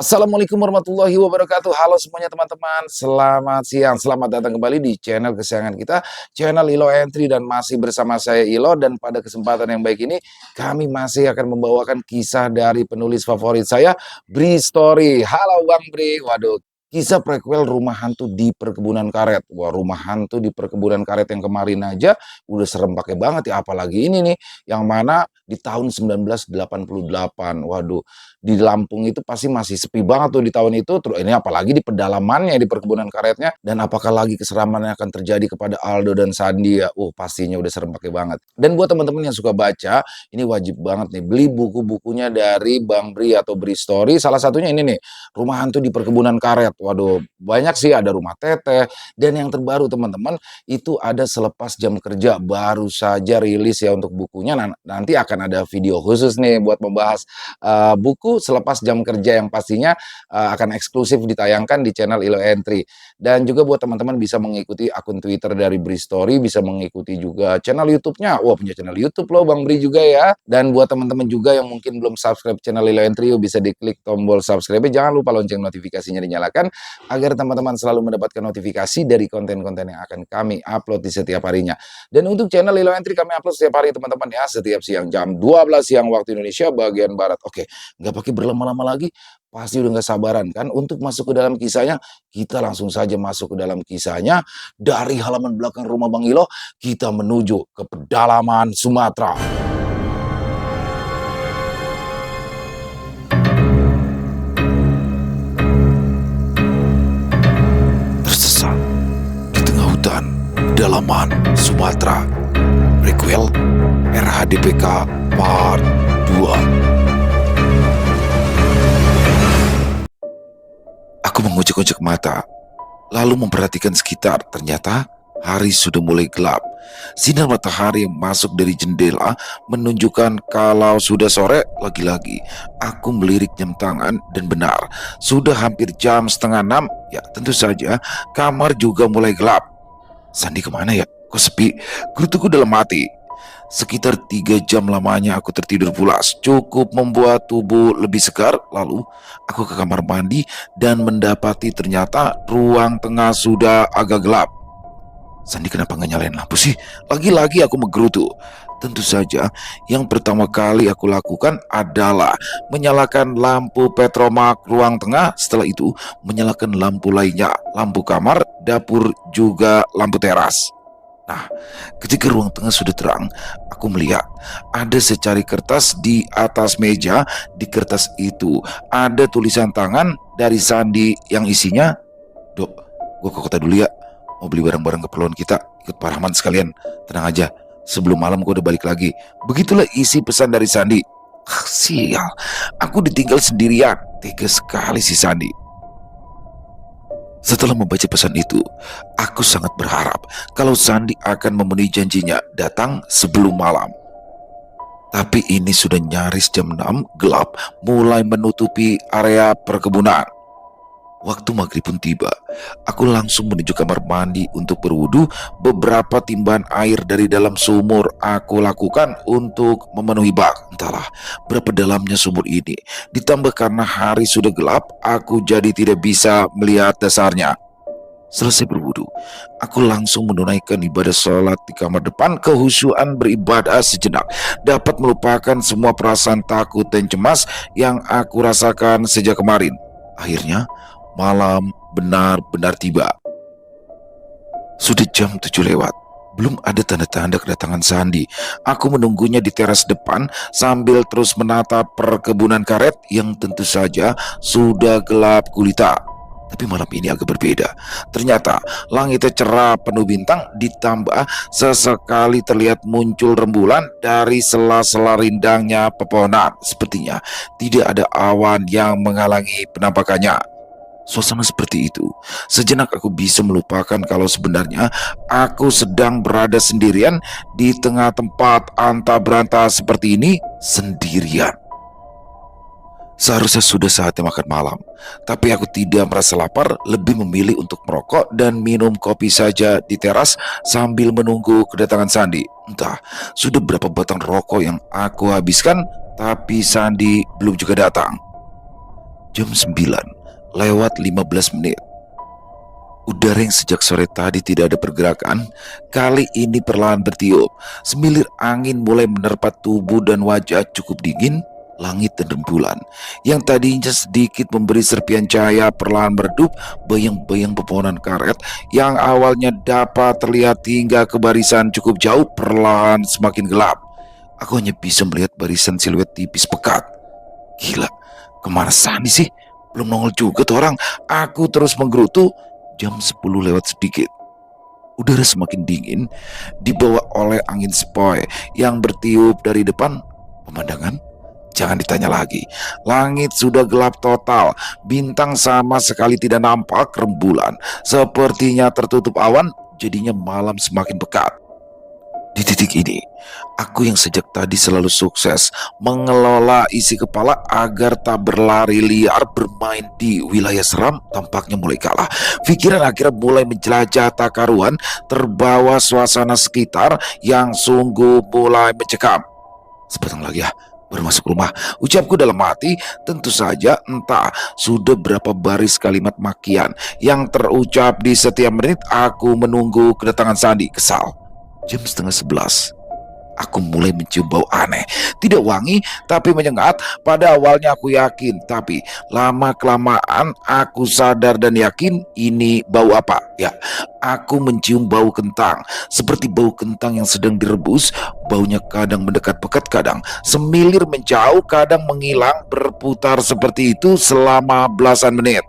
Assalamualaikum warahmatullahi wabarakatuh. Halo semuanya teman-teman, selamat siang, selamat datang kembali di channel kesayangan kita, channel Ilo Entry, dan masih bersama saya Ilo. Dan pada kesempatan yang baik ini, kami masih akan membawakan kisah dari penulis favorit saya, Bri Story. Halo Bang Bri. Waduh, kisah prequel Rumah Hantu di Perkebunan Karet. Wah, Rumah Hantu di Perkebunan Karet yang kemarin aja udah serem pakai banget ya, apalagi ini nih yang mana di tahun 1988. Waduh, di Lampung itu pasti masih sepi banget tuh di tahun itu. Terus ini apalagi di pedalamannya, di perkebunan karetnya, dan apakah lagi keseraman yang akan terjadi kepada Aldo dan Sandi ya. Pastinya udah serem pakai banget. Dan buat teman-teman yang suka baca, ini wajib banget nih beli buku-bukunya dari Bang Bri atau Bri Story. Salah satunya ini nih, Rumah Hantu di Perkebunan Karet. Waduh, banyak sih, ada Rumah Teteh, dan yang terbaru teman-teman itu ada Selepas Jam Kerja, baru saja rilis ya untuk bukunya. Nanti akan ada video khusus nih buat membahas buku Selepas Jam Kerja yang pastinya akan eksklusif ditayangkan di channel Ilo Entry. Dan juga buat teman-teman bisa mengikuti akun Twitter dari Bri Story, bisa mengikuti juga channel YouTube-nya. Wah, punya channel YouTube loh Bang Bri juga ya. Dan buat teman-teman juga yang mungkin belum subscribe channel Ilo Entry, bisa diklik tombol subscribe. Jangan lupa lonceng notifikasinya dinyalakan agar teman-teman selalu mendapatkan notifikasi dari konten-konten yang akan kami upload di setiap harinya. Dan untuk channel Ilo Entry kami upload setiap hari teman-teman ya, setiap siang jam 12 siang waktu Indonesia bagian barat. Oke, nggak pakai berlama-lama lagi, pasti udah nggak sabaran kan untuk masuk ke dalam kisahnya. Kita langsung saja masuk ke dalam kisahnya. Dari halaman belakang rumah Bang Ilo, kita menuju ke pedalaman Sumatera. Tersesat di tengah hutan, pedalaman Sumatera. Prequel RHDPK Part 2. Aku mengucek-ucek mata, lalu memperhatikan sekitar. Ternyata hari sudah mulai gelap. Sinar matahari yang masuk dari jendela menunjukkan kalau sudah sore. Lagi-lagi aku melirik jam tangan dan benar, sudah hampir jam setengah 6. Ya tentu saja kamar juga mulai gelap. Sandi kemana ya? Kok sepi? Gerutuku dalam hati. Sekitar 3 jam lamanya aku tertidur pulas, cukup membuat tubuh lebih segar. Lalu aku ke kamar mandi dan mendapati ternyata ruang tengah sudah agak gelap. Sandi, kenapa nggak nyalain lampu sih? Lagi-lagi aku menggerutu. Tentu saja yang pertama kali aku lakukan adalah menyalakan lampu petromak ruang tengah. Setelah itu menyalakan lampu lainnya, lampu kamar, dapur, juga lampu teras. Nah, ketika ruang tengah sudah terang, aku melihat ada secari kertas di atas meja. Di kertas itu ada tulisan tangan dari Sandi yang isinya, "Dok, gue ke kota dulu ya. Mau beli barang-barang keperluan kita. Ikut Pak Rahman sekalian. Tenang aja, sebelum malam gue udah balik lagi." Begitulah isi pesan dari Sandi. Sial, aku ditinggal sendirian. Tega sekali si Sandi. Setelah membaca pesan itu, aku sangat berharap kalau Sandi akan memenuhi janjinya datang sebelum malam. Tapi ini sudah nyaris jam 6, gelap mulai menutupi area perkebunan. Waktu maghrib pun tiba. Aku langsung menuju kamar mandi untuk berwudu. Beberapa timbangan air dari dalam sumur aku lakukan untuk memenuhi bak. Entahlah berapa dalamnya sumur ini. Ditambah karena hari sudah gelap, aku jadi tidak bisa melihat dasarnya. Selesai berwudu, aku langsung menunaikan ibadah sholat di kamar depan. Kehusyuan beribadah sejenak dapat melupakan semua perasaan takut dan cemas yang aku rasakan sejak kemarin. Akhirnya malam benar-benar tiba. Sudah jam 7 lewat. Belum ada tanda-tanda kedatangan Sandi. Aku menunggunya di teras depan sambil terus menatap perkebunan karet yang tentu saja sudah gelap gulita. Tapi malam ini agak berbeda. Ternyata langitnya cerah penuh bintang, ditambah sesekali terlihat muncul rembulan dari sela-sela rindangnya pepohonan. Sepertinya tidak ada awan yang menghalangi penampakannya. Suasana seperti itu, sejenak aku bisa melupakan kalau sebenarnya aku sedang berada sendirian di tengah tempat anta beranta seperti ini, sendirian. Seharusnya sudah saatnya makan malam, tapi aku tidak merasa lapar, lebih memilih untuk merokok dan minum kopi saja di teras sambil menunggu kedatangan Sandi. Entah sudah berapa batang rokok yang aku habiskan, tapi Sandi belum juga datang. Jam 9 lewat 15 menit. Udara yang sejak sore tadi tidak ada pergerakan, kali ini perlahan bertiup. Semilir angin mulai menerpa tubuh dan wajah cukup dingin. Langit dan rembulan yang tadinya sedikit memberi serpian cahaya perlahan meredup. Bayang-bayang pepohonan karet yang awalnya dapat terlihat hingga ke barisan cukup jauh perlahan semakin gelap. Aku hanya bisa melihat barisan siluet tipis pekat. Gila, kemana Sani sih? Belum nongol juga tuh orang. Aku terus menggerutu. Jam 10 lewat sedikit. Udara semakin dingin, dibawa oleh angin sepoi yang bertiup dari depan. Pemandangan? Jangan ditanya lagi. Langit sudah gelap total. Bintang sama sekali tidak nampak. Rembulan sepertinya tertutup awan. Jadinya malam semakin pekat. Di titik ini, aku yang sejak tadi selalu sukses mengelola isi kepala agar tak berlari liar bermain di wilayah seram, tampaknya mulai kalah. Pikiran akhirnya mulai menjelajah tak karuan, terbawa suasana sekitar yang sungguh mulai mencekam. Sebentar lagi ya, baru masuk rumah, ucapku dalam hati. Tentu saja entah sudah berapa baris kalimat makian yang terucap di setiap menit aku menunggu kedatangan Sandi. Kesal. Jam setengah 11. Aku mulai mencium bau aneh. Tidak wangi, tapi menyengat. Pada awalnya aku yakin, tapi lama-kelamaan aku sadar dan yakin ini bau apa. Ya, aku mencium bau kentang. Seperti bau kentang yang sedang direbus. Baunya kadang mendekat pekat, kadang semilir menjauh, kadang menghilang, berputar seperti itu selama belasan menit.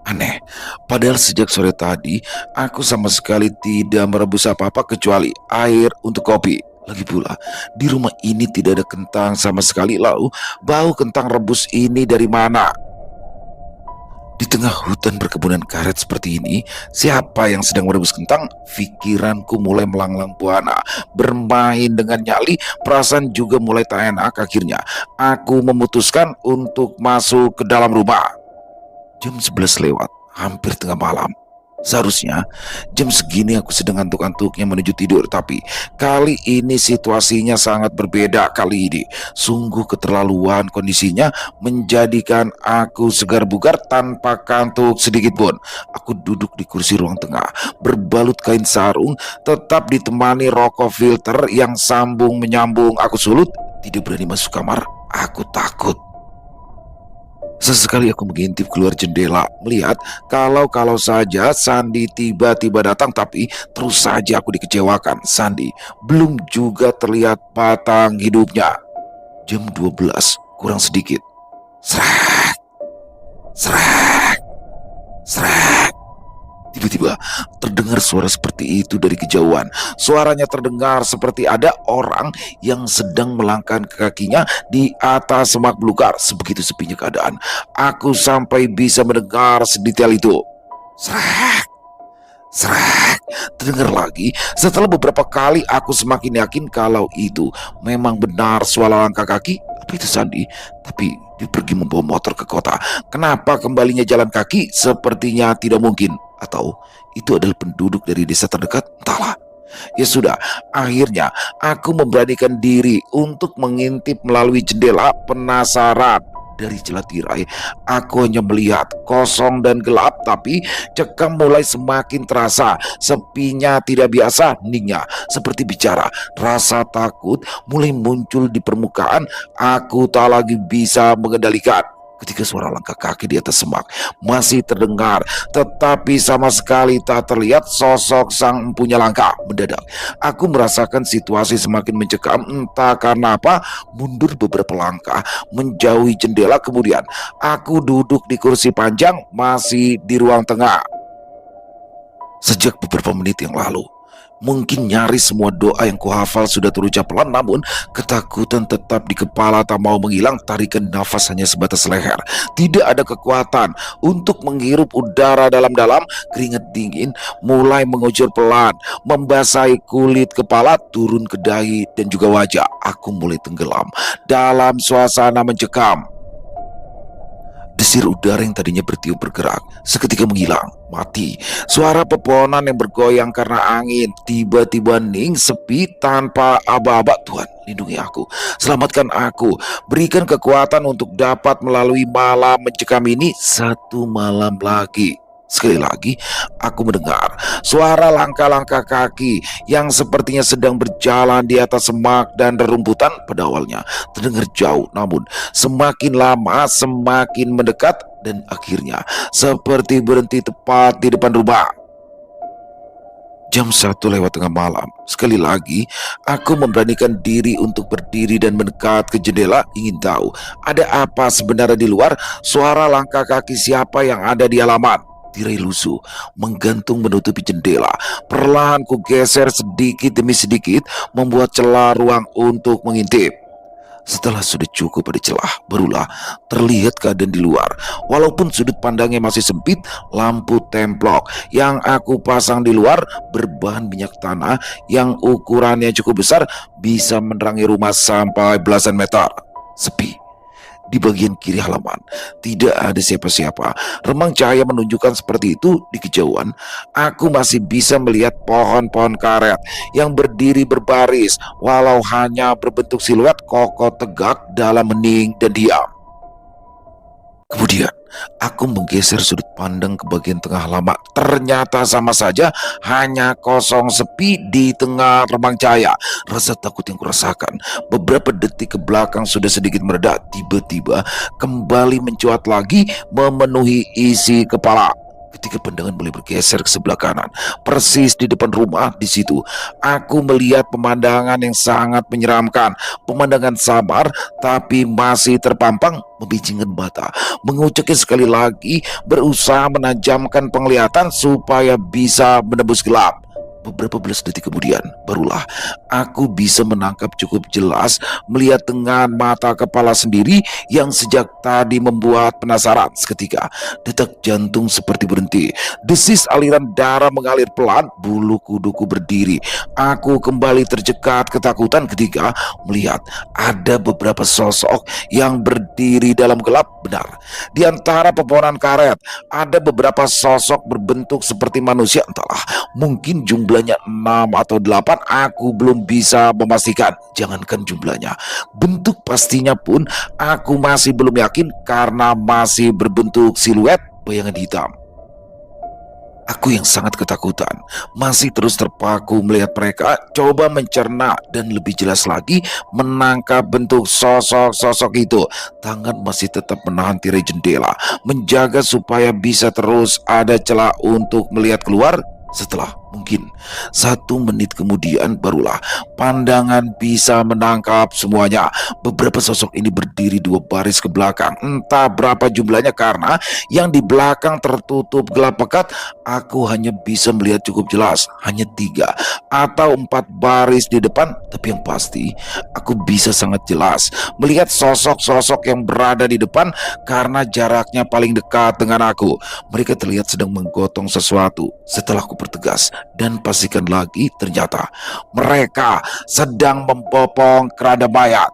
Aneh, padahal sejak sore tadi aku sama sekali tidak merebus apa-apa kecuali air untuk kopi. Lagi pula, di rumah ini tidak ada kentang sama sekali. Lalu, bau kentang rebus ini dari mana? Di tengah hutan perkebunan karet seperti ini, siapa yang sedang merebus kentang? Pikiranku mulai melanglang buana. Bermain dengan nyali, perasaan juga mulai tak enak. Akhirnya, aku memutuskan untuk masuk ke dalam rumah. Jam 11 lewat, hampir tengah malam. Seharusnya jam segini aku sedang ngantuk-ngantuknya menuju tidur, tapi kali ini situasinya sangat berbeda. Kali ini sungguh keterlaluan kondisinya menjadikan aku segar bugar tanpa kantuk sedikit pun. Aku duduk di kursi ruang tengah, berbalut kain sarung, tetap ditemani rokok filter yang sambung menyambung. Aku sulut, tidak berani masuk kamar. Aku takut. Sesekali aku mengintip keluar jendela, melihat kalau saja Sandi tiba-tiba datang, tapi terus saja aku dikecewakan. Sandi belum juga terlihat batang hidupnya. Jam 12 kurang sedikit. Srek, srek, srek. Tiba-tiba terdengar suara seperti itu dari kejauhan. Suaranya terdengar seperti ada orang yang sedang melangkahkan kakinya di atas semak belukar. Sebegitu sepinya keadaan, aku sampai bisa mendengar sedetail itu. Srek, srek, terdengar lagi. Setelah beberapa kali aku semakin yakin kalau itu memang benar suara langkah kaki. Apa itu Sandi? Tapi dia pergi membawa motor ke kota. Kenapa kembalinya jalan kaki? Sepertinya tidak mungkin. Atau itu adalah penduduk dari desa terdekat? Entahlah. Ya sudah, akhirnya aku memberanikan diri untuk mengintip melalui jendela. Penasaran. Dari celah tirai, aku hanya melihat kosong dan gelap, tapi cekam mulai semakin terasa. Sepinya tidak biasa, heningnya seperti bicara. Rasa takut mulai muncul di permukaan. Aku tak lagi bisa mengendalikan. Ketika suara langkah kaki di atas semak masih terdengar, tetapi sama sekali tak terlihat sosok sang empunya langkah. Mendadak, aku merasakan situasi semakin mencekam. Entah karena apa, mundur beberapa langkah, menjauhi jendela. Kemudian, aku duduk di kursi panjang, masih di ruang tengah. Sejak beberapa menit yang lalu, mungkin nyaris semua doa yang kuhafal sudah terucap pelan, namun ketakutan tetap di kepala tak mau menghilang. Tarikan nafas hanya sebatas leher. Tidak ada kekuatan untuk menghirup udara dalam-dalam. Keringat dingin mulai mengucur pelan, membasahi kulit kepala, turun ke dahi dan juga wajah. Aku mulai tenggelam dalam suasana mencekam. Desir udara yang tadinya bertiup bergerak, seketika menghilang, mati. Suara pepohonan yang bergoyang karena angin tiba-tiba hening, sepi, tanpa aba-aba. Tuhan, lindungi aku, selamatkan aku, berikan kekuatan untuk dapat melalui malam mencekam ini satu malam lagi. Sekali lagi, aku mendengar suara langkah-langkah kaki yang sepertinya sedang berjalan di atas semak dan rerumputan. Pada awalnya terdengar jauh, namun semakin lama semakin mendekat dan akhirnya seperti berhenti tepat di depan rumah. Jam 1 lewat tengah malam. Sekali lagi, aku memberanikan diri untuk berdiri dan mendekat ke jendela, ingin tahu ada apa sebenarnya di luar. Suara langkah kaki siapa yang ada di halaman. Tirai lusuh menggantung menutupi jendela. Perlahan ku geser sedikit demi sedikit, membuat celah ruang untuk mengintip. Setelah sudah cukup ada celah, barulah terlihat keadaan di luar. Walaupun sudut pandangnya masih sempit, lampu templok yang aku pasang di luar berbahan minyak tanah yang ukurannya cukup besar bisa menerangi rumah sampai belasan meter. Sepi. Di bagian kiri halaman tidak ada siapa-siapa. Remang cahaya menunjukkan seperti itu. Di kejauhan aku masih bisa melihat pohon-pohon karet yang berdiri berbaris, walau hanya berbentuk siluet kokoh tegak dalam hening dan diam. Kemudian aku menggeser sudut pandang ke bagian tengah halaman. Ternyata sama saja, hanya kosong, sepi. Di tengah remang cahaya, rasa takut yang kurasakan beberapa detik ke belakang sudah sedikit mereda, tiba-tiba kembali mencuat lagi, memenuhi isi kepala. Ketika pandangan mulai bergeser ke sebelah kanan, persis di depan rumah, di situ aku melihat pemandangan yang sangat menyeramkan. Pemandangan samar tapi masih terpampang, membijingkan mata. Menguceknya sekali lagi, berusaha menajamkan penglihatan supaya bisa menembus gelap. Beberapa belas detik kemudian, barulah aku bisa menangkap cukup jelas, melihat dengan mata kepala sendiri yang sejak tadi membuat penasaran. Seketika, detak jantung seperti berhenti. Desis aliran darah mengalir pelan, bulu kuduku berdiri. Aku kembali tercekat ketakutan ketika melihat ada beberapa sosok yang berdiri dalam gelap. Benar, di antara pepohonan karet ada beberapa sosok berbentuk seperti manusia, entahlah, mungkin jumlahnya 6 atau 8, aku belum bisa memastikan. Jangankan jumlahnya, bentuk pastinya pun aku masih belum yakin karena masih berbentuk siluet bayangan hitam. Aku yang sangat ketakutan masih terus terpaku melihat mereka, coba mencerna dan lebih jelas lagi menangkap bentuk sosok-sosok itu. Tangan masih tetap menahan tirai jendela, menjaga supaya bisa terus ada celah untuk melihat keluar. Setelah mungkin 1 menit kemudian, barulah pandangan bisa menangkap semuanya. Beberapa sosok ini berdiri 2 baris ke belakang. Entah berapa jumlahnya, karena yang di belakang tertutup gelap pekat. Aku hanya bisa melihat cukup jelas, hanya 3 atau 4 baris di depan. Tapi yang pasti, aku bisa sangat jelas melihat sosok-sosok yang berada di depan karena jaraknya paling dekat dengan aku. Mereka terlihat sedang menggotong sesuatu. Setelah aku pertegas dan pastikan lagi, ternyata mereka sedang membopong keranda mayat.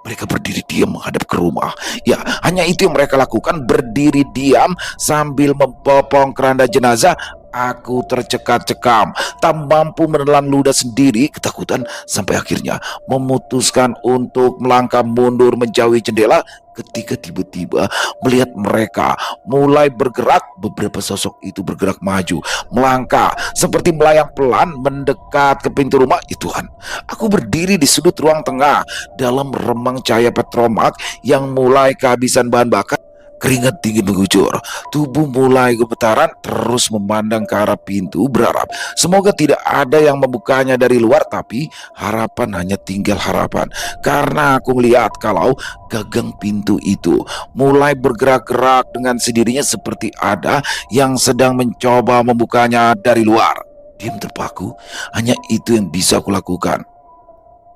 Mereka berdiri diam menghadap ke rumah. Ya, hanya itu yang mereka lakukan, berdiri diam sambil membopong keranda jenazah. Aku tercekat-cekam, tak mampu menelan ludah sendiri ketakutan, sampai akhirnya memutuskan untuk melangkah mundur menjauhi jendela. Ketika tiba-tiba melihat mereka mulai bergerak, beberapa sosok itu bergerak maju, melangkah seperti melayang pelan mendekat ke pintu rumah. Tuhan, aku berdiri di sudut ruang tengah dalam remang cahaya petromak yang mulai kehabisan bahan bakar. Keringat dingin mengucur, tubuh mulai gemetaran, terus memandang ke arah pintu berharap semoga tidak ada yang membukanya dari luar. Tapi harapan hanya tinggal harapan, karena aku melihat kalau gagang pintu itu mulai bergerak-gerak dengan sendirinya, seperti ada yang sedang mencoba membukanya dari luar. Diam terpaku, hanya itu yang bisa aku lakukan.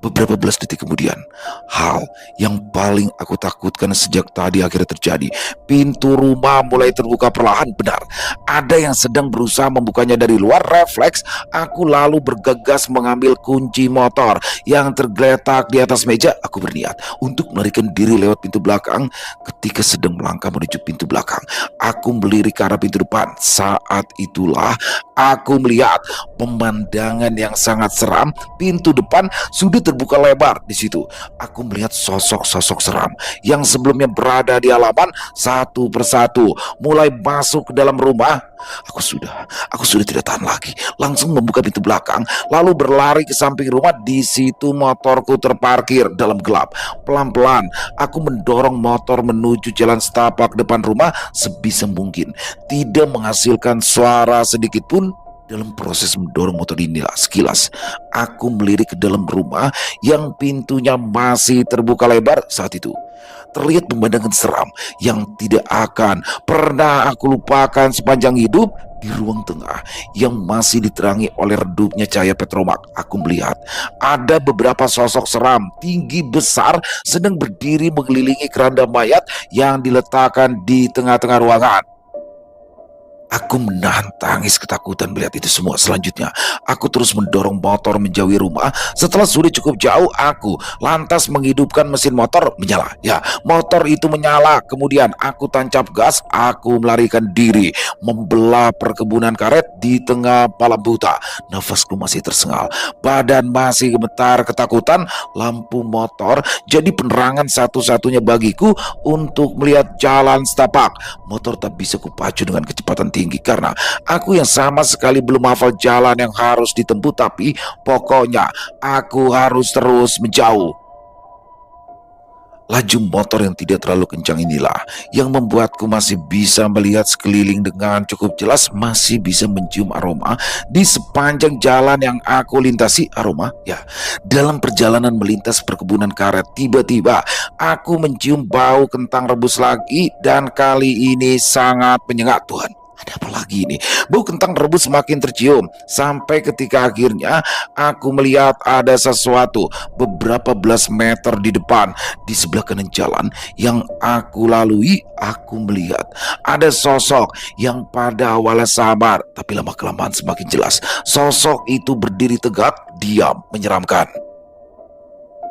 Beberapa belas detik kemudian, hal yang paling aku takutkan sejak tadi akhirnya terjadi. Pintu rumah mulai terbuka perlahan. Benar, ada yang sedang berusaha membukanya dari luar. Refleks, aku lalu bergegas mengambil kunci motor yang tergeletak di atas meja. Aku berniat untuk melarikan diri lewat pintu belakang. Ketika sedang melangkah menuju pintu belakang, aku melirik ke arah pintu depan. Saat itulah aku melihat pemandangan yang sangat seram. Pintu depan sudah terbuka lebar. Di situ aku melihat sosok-sosok seram yang sebelumnya berada di halaman satu persatu mulai masuk ke dalam rumah. Aku sudah tidak tahan lagi. Langsung membuka pintu belakang, lalu berlari ke samping rumah. Di situ motorku terparkir dalam gelap. Pelan-pelan aku mendorong motor menuju jalan setapak depan rumah sebisa mungkin, tidak menghasilkan suara sedikit pun. Dalam proses mendorong motor inilah sekilas aku melirik ke dalam rumah yang pintunya masih terbuka lebar. Saat itu terlihat pemandangan seram yang tidak akan pernah aku lupakan sepanjang hidup. Di ruang tengah yang masih diterangi oleh redupnya cahaya petromak, aku melihat ada beberapa sosok seram tinggi besar sedang berdiri mengelilingi keranda mayat yang diletakkan di tengah-tengah ruangan. Aku menahan tangis ketakutan melihat itu semua. Selanjutnya, aku terus mendorong motor menjauhi rumah. Setelah sudah cukup jauh, aku lantas menghidupkan mesin motor. Menyala. Ya, motor itu menyala. Kemudian aku tancap gas. Aku melarikan diri, membelah perkebunan karet di tengah malam buta. Nafasku masih tersengal, badan masih gemetar ketakutan. Lampu motor jadi penerangan satu-satunya bagiku untuk melihat jalan setapak. Motor tak bisa kupacu dengan kecepatan tinggi karena aku yang sama sekali belum hafal jalan yang harus ditempuh, tapi pokoknya aku harus terus menjauh. Laju motor yang tidak terlalu kencang inilah yang membuatku masih bisa melihat sekeliling dengan cukup jelas, masih bisa mencium aroma di sepanjang jalan yang aku lintasi. Aroma, ya. Dalam perjalanan melintas perkebunan karet, tiba-tiba aku mencium bau kentang rebus lagi, dan kali ini sangat menyengat. Tuhan, ada apa lagi ini? Bau kentang rebus semakin tercium sampai ketika akhirnya aku melihat ada sesuatu beberapa belas meter di depan. Di sebelah kanan jalan yang aku lalui, aku melihat ada sosok yang pada awalnya samar, tapi lama-kelamaan semakin jelas. Sosok itu berdiri tegak, diam, menyeramkan.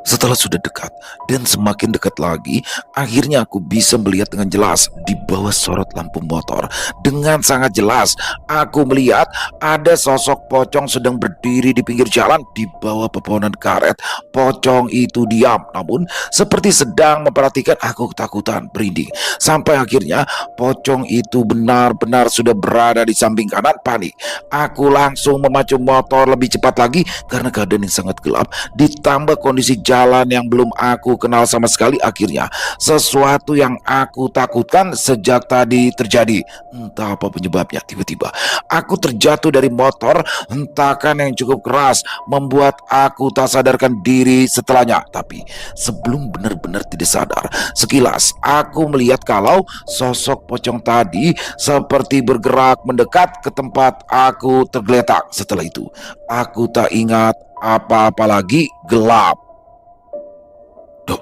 Setelah sudah dekat dan semakin dekat lagi, akhirnya aku bisa melihat dengan jelas di bawah sorot lampu motor. Dengan sangat jelas, aku melihat ada sosok pocong sedang berdiri di pinggir jalan di bawah pepohonan karet. Pocong itu diam, namun seperti sedang memperhatikan. Aku ketakutan, berinding. Sampai akhirnya pocong itu benar-benar sudah berada di samping kanan. Panik. Aku langsung memacu motor lebih cepat lagi karena keadaan yang sangat gelap, ditambah kondisi jalan yang belum aku kenal sama sekali. Akhirnya sesuatu yang aku takutkan sejak tadi terjadi. Entah apa penyebabnya, tiba-tiba aku terjatuh dari motor. Hentakan yang cukup keras membuat aku tak sadarkan diri setelahnya. Tapi sebelum benar-benar tidak sadar, sekilas aku melihat kalau sosok pocong tadi seperti bergerak mendekat ke tempat aku tergeletak. Setelah itu aku tak ingat apa-apa lagi. Gelap. Dok,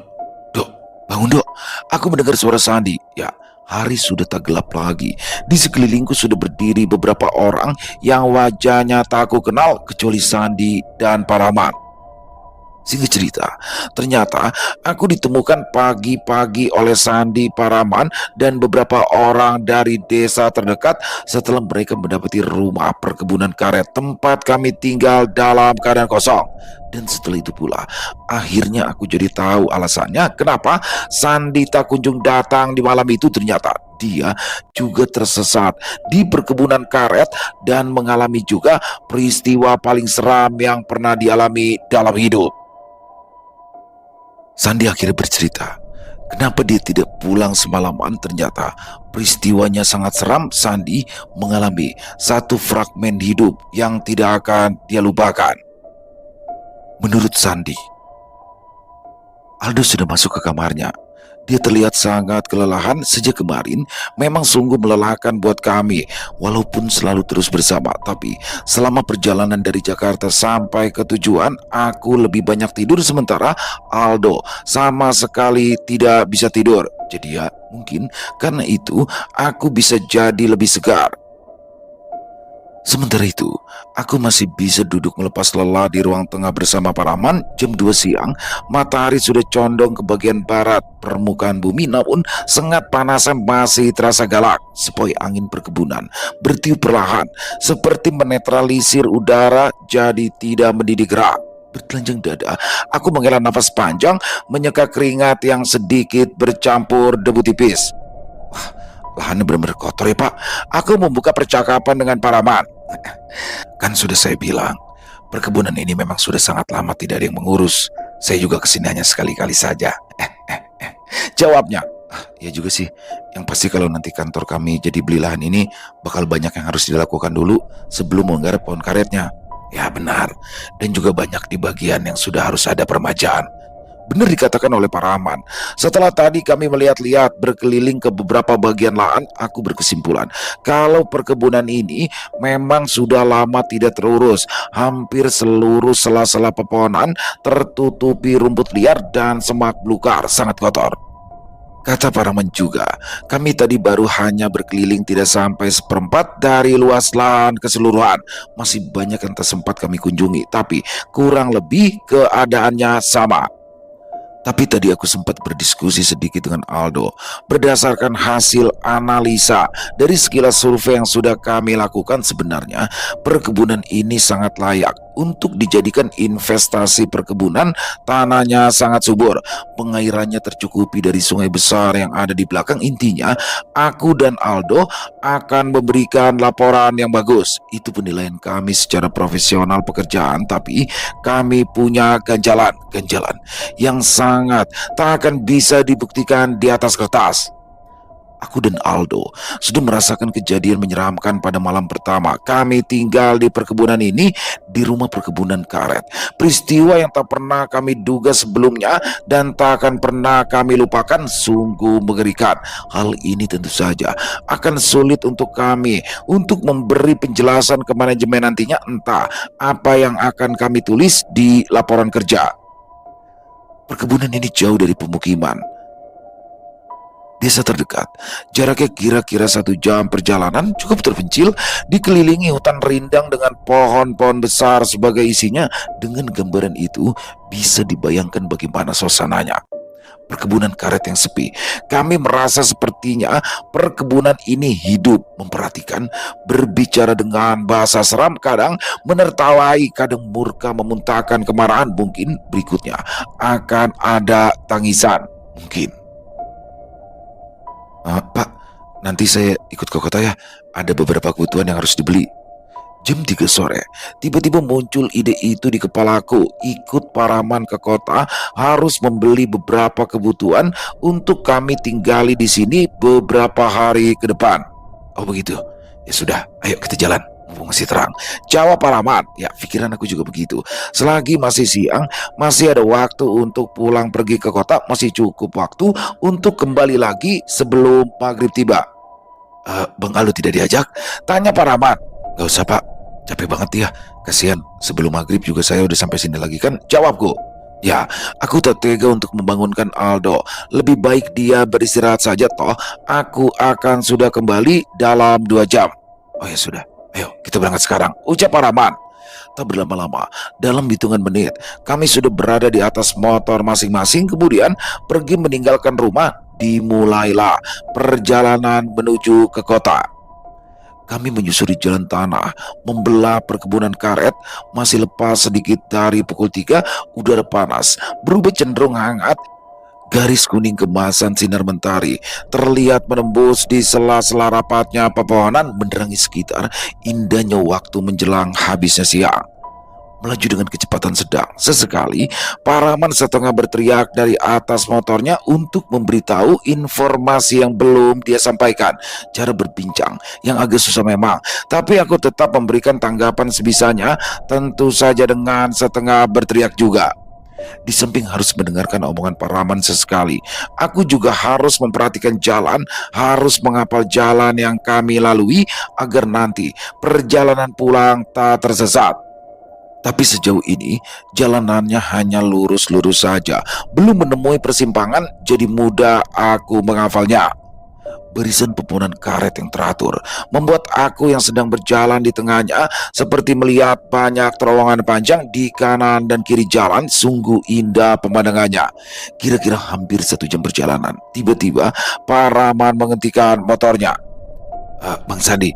dok, bangun dok. Aku mendengar suara Sandi. Ya, hari sudah tak gelap lagi. Di sekelilingku sudah berdiri beberapa orang yang wajahnya tak aku kenal kecuali Sandi dan Paraman. Singkat cerita, ternyata aku ditemukan pagi-pagi oleh Sandi, Paraman, dan beberapa orang dari desa terdekat setelah mereka mendapati rumah perkebunan karet tempat kami tinggal dalam keadaan kosong. Dan setelah itu pula, akhirnya aku jadi tahu alasannya kenapa Sandi tak kunjung datang di malam itu. Ternyata dia juga tersesat di perkebunan karet dan mengalami juga peristiwa paling seram yang pernah dialami dalam hidup. Sandi akhirnya bercerita kenapa dia tidak pulang semalaman. Ternyata peristiwanya sangat seram. Sandi mengalami satu fragmen hidup yang tidak akan dia lupakan. Menurut Sandi, Aldo sudah masuk ke kamarnya Dia terlihat sangat kelelahan sejak kemarin, memang sungguh melelahkan buat kami, walaupun selalu terus bersama. Tapi selama perjalanan dari Jakarta sampai ke tujuan, aku lebih banyak tidur sementara Aldo sama sekali tidak bisa tidur. Jadi ya, mungkin karena itu aku bisa jadi lebih segar. Sementara itu, aku masih bisa duduk melepas lelah di ruang tengah bersama Paraman. Jam 2 siang, matahari sudah condong ke bagian barat permukaan bumi, namun sengat panasnya masih terasa galak. Sepoi angin perkebunan bertiup perlahan, seperti menetralisir udara jadi tidak mendidik gerak. Bertelanjang dada, aku menghela nafas panjang, menyeka keringat yang sedikit bercampur debu tipis. Lahannya benar-benar kotor ya Pak. Aku membuka percakapan dengan Paraman. Kan sudah saya bilang, perkebunan ini memang sudah sangat lama tidak ada yang mengurus. Saya juga kesini hanya sekali-kali saja. Jawabnya. Ya juga sih. Yang pasti kalau nanti kantor kami jadi beli lahan ini, bakal banyak yang harus dilakukan dulu sebelum menggarap pohon karetnya. Ya benar. Dan juga banyak di bagian yang sudah harus ada permajaan. Benar dikatakan oleh Paraman. Setelah tadi kami melihat-lihat berkeliling ke beberapa bagian lahan, aku berkesimpulan kalau perkebunan ini memang sudah lama tidak terurus. Hampir seluruh sela-sela pepohonan tertutupi rumput liar dan semak belukar sangat kotor. Kata Paraman juga, kami tadi baru hanya berkeliling tidak sampai seperempat dari luas lahan keseluruhan. Masih banyak yang tak sempat kami kunjungi, tapi kurang lebih keadaannya sama. Tapi tadi aku sempat berdiskusi sedikit dengan Aldo. Berdasarkan hasil analisa dari sekilas survei yang sudah kami lakukan, sebenarnya perkebunan ini sangat layak untuk dijadikan investasi perkebunan. Tanahnya sangat subur, pengairannya tercukupi dari sungai besar yang ada di belakang. Intinya, aku dan Aldo akan memberikan laporan yang bagus. Itu penilaian kami secara profesional pekerjaan, tapi kami punya ganjalan yang sangat tak akan bisa dibuktikan di atas kertas. Aku dan Aldo sudah merasakan kejadian menyeramkan pada malam pertama kami tinggal di perkebunan ini, di rumah perkebunan karet. Peristiwa yang tak pernah kami duga sebelumnya dan tak akan pernah kami lupakan, sungguh mengerikan. Hal ini tentu saja akan sulit untuk kami untuk memberi penjelasan ke manajemen nantinya, entah apa yang akan kami tulis di laporan kerja. Perkebunan ini jauh dari pemukiman. Desa terdekat, jaraknya kira-kira 1 jam perjalanan, cukup terpencil, dikelilingi hutan rindang dengan pohon-pohon besar sebagai isinya. Dengan gambaran itu, bisa dibayangkan bagaimana suasananya. Perkebunan karet yang sepi. Kami merasa sepertinya perkebunan ini hidup, memperhatikan, berbicara dengan bahasa seram, kadang menertawai, kadang murka, memuntahkan kemarahan. Mungkin berikutnya akan ada tangisan. Mungkin. Pak, nanti saya ikut ke kota ya. Ada beberapa kebutuhan yang harus dibeli. Jam 3 sore, tiba-tiba muncul ide itu di kepalaku. Ikut Paraman ke kota, harus membeli beberapa kebutuhan untuk kami tinggali di sini beberapa hari ke depan. Oh begitu? Ya sudah, ayo kita jalan. Mumpung masih terang, jawab Paraman. Ya, pikiran aku juga begitu. Selagi masih siang, masih ada waktu untuk pulang pergi ke kota. Masih cukup waktu untuk kembali lagi sebelum maghrib tiba. Bang Aldo tidak diajak? Tanya Paraman. Gak usah Pak, capek banget ya. Kasihan, sebelum maghrib juga saya udah sampai sini lagi kan? Jawabku. Ya, aku tak tega untuk membangunkan Aldo. Lebih baik dia beristirahat saja toh. Aku akan sudah kembali dalam 2 jam. Oh ya sudah, ayo kita berangkat sekarang, ucap Paraman. Tak berlama-lama, dalam hitungan menit, kami sudah berada di atas motor masing-masing. Kemudian pergi meninggalkan rumah. Dimulailah perjalanan menuju ke kota. Kami menyusuri jalan tanah, membelah perkebunan karet. Masih lepas sedikit dari pukul 3, udara panas berubah cenderung hangat. Garis kuning kemasan sinar mentari terlihat menembus di sela-sela rapatnya pepohonan, menerangi sekitar. Indahnya waktu menjelang habisnya siang. Melaju dengan kecepatan sedang. Sesekali Paraman setengah berteriak dari atas motornya untuk memberitahu informasi yang belum dia sampaikan. Cara berbincang yang agak susah memang, tapi aku tetap memberikan tanggapan sebisanya, tentu saja dengan setengah berteriak juga. Di samping harus mendengarkan omongan Paraman sesekali, aku juga harus memperhatikan jalan, harus menghafal jalan yang kami lalui agar nanti perjalanan pulang tak tersesat. Tapi sejauh ini jalanannya hanya lurus-lurus saja, belum menemui persimpangan, jadi mudah aku menghafalnya. Barisan pepohonan karet yang teratur membuat aku yang sedang berjalan di tengahnya seperti melihat banyak terowongan panjang di kanan dan kiri jalan. Sungguh indah pemandangannya. Kira-kira hampir 1 jam perjalanan, tiba-tiba Paraman menghentikan motornya. Bang Sandi,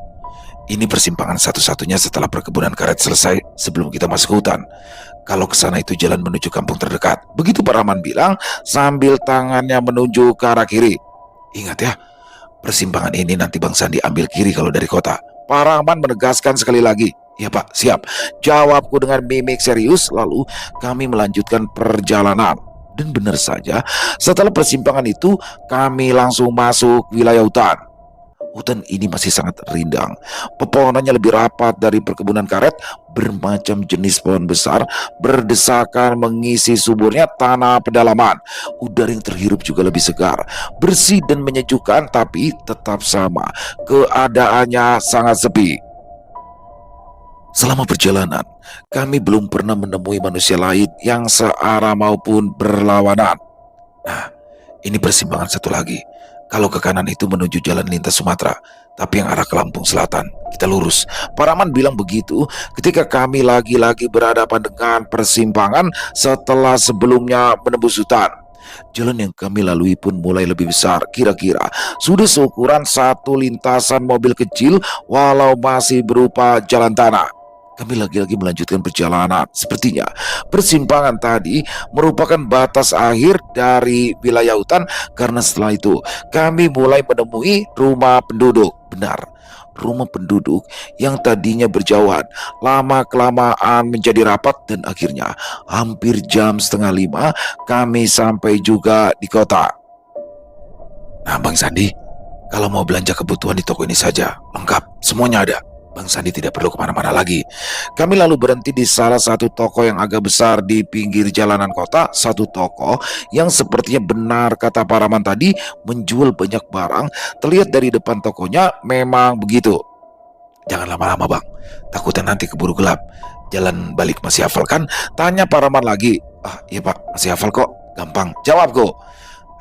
ini persimpangan satu-satunya setelah perkebunan karet selesai sebelum kita masuk hutan. Kalau ke sana itu jalan menuju kampung terdekat. Begitu Paraman bilang sambil tangannya menunjuk ke arah kiri. Ingat ya, persimpangan ini nanti Bang Sandi ambil kiri kalau dari kota. Paraman menegaskan sekali lagi. Ya Pak, siap. Jawabku dengan mimik serius. Lalu kami melanjutkan perjalanan. Dan benar saja, setelah persimpangan itu kami langsung masuk wilayah hutan. Hutan ini masih sangat rindang. Pepohonannya lebih rapat dari perkebunan karet. Bermacam jenis pohon besar berdesakan mengisi suburnya tanah pedalaman. Udara yang terhirup juga lebih segar, bersih dan menyejukkan, tapi tetap sama. Keadaannya sangat sepi. Selama perjalanan, kami belum pernah menemui manusia lain yang searah maupun berlawanan. Nah, ini persimpangan satu lagi. Kalau ke kanan itu menuju jalan lintas Sumatera, tapi yang arah ke Lampung Selatan, kita lurus. Paraman bilang begitu ketika kami lagi-lagi berhadapan dengan persimpangan setelah sebelumnya menembus hutan. Jalan yang kami lalui pun mulai lebih besar, kira-kira sudah seukuran satu lintasan mobil kecil walau masih berupa jalan tanah. Kami lagi-lagi melanjutkan perjalanan. Sepertinya persimpangan tadi merupakan batas akhir dari wilayah hutan, karena setelah itu kami mulai menemui rumah penduduk. Benar, rumah penduduk yang tadinya berjauhan lama-kelamaan menjadi rapat, dan akhirnya hampir jam setengah 5 kami sampai juga di kota. Nah Bang Sandi, kalau mau belanja kebutuhan di toko ini saja, lengkap, semuanya ada. Bang Sandi tidak perlu kemana-mana lagi. Kami lalu berhenti di salah satu toko yang agak besar di pinggir jalanan kota. Satu toko yang sepertinya benar kata Paraman tadi, menjual banyak barang. Terlihat dari depan tokonya memang begitu. Jangan lama-lama Bang, takutnya nanti keburu gelap. Jalan balik masih hafal kan? Tanya Paraman lagi. Iya Pak, masih hafal kok. Gampang, jawabku.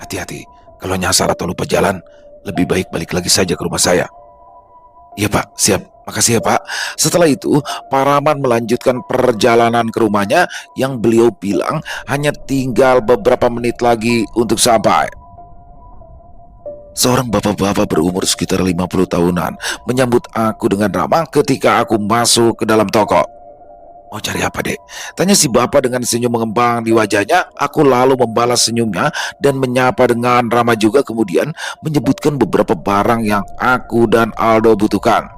Hati-hati, kalau nyasar atau lupa jalan, lebih baik balik lagi saja ke rumah saya. Iya Pak, siap. Makasih ya Pak. Setelah itu, Paraman melanjutkan perjalanan ke rumahnya yang beliau bilang hanya tinggal beberapa menit lagi untuk sampai. Seorang bapak-bapak berumur sekitar 50 tahunan menyambut aku dengan ramah ketika aku masuk ke dalam toko. Mau cari apa dek? Tanya si bapak dengan senyum mengembang di wajahnya. Aku lalu membalas senyumnya dan menyapa dengan ramah juga, kemudian menyebutkan beberapa barang yang aku dan Aldo butuhkan.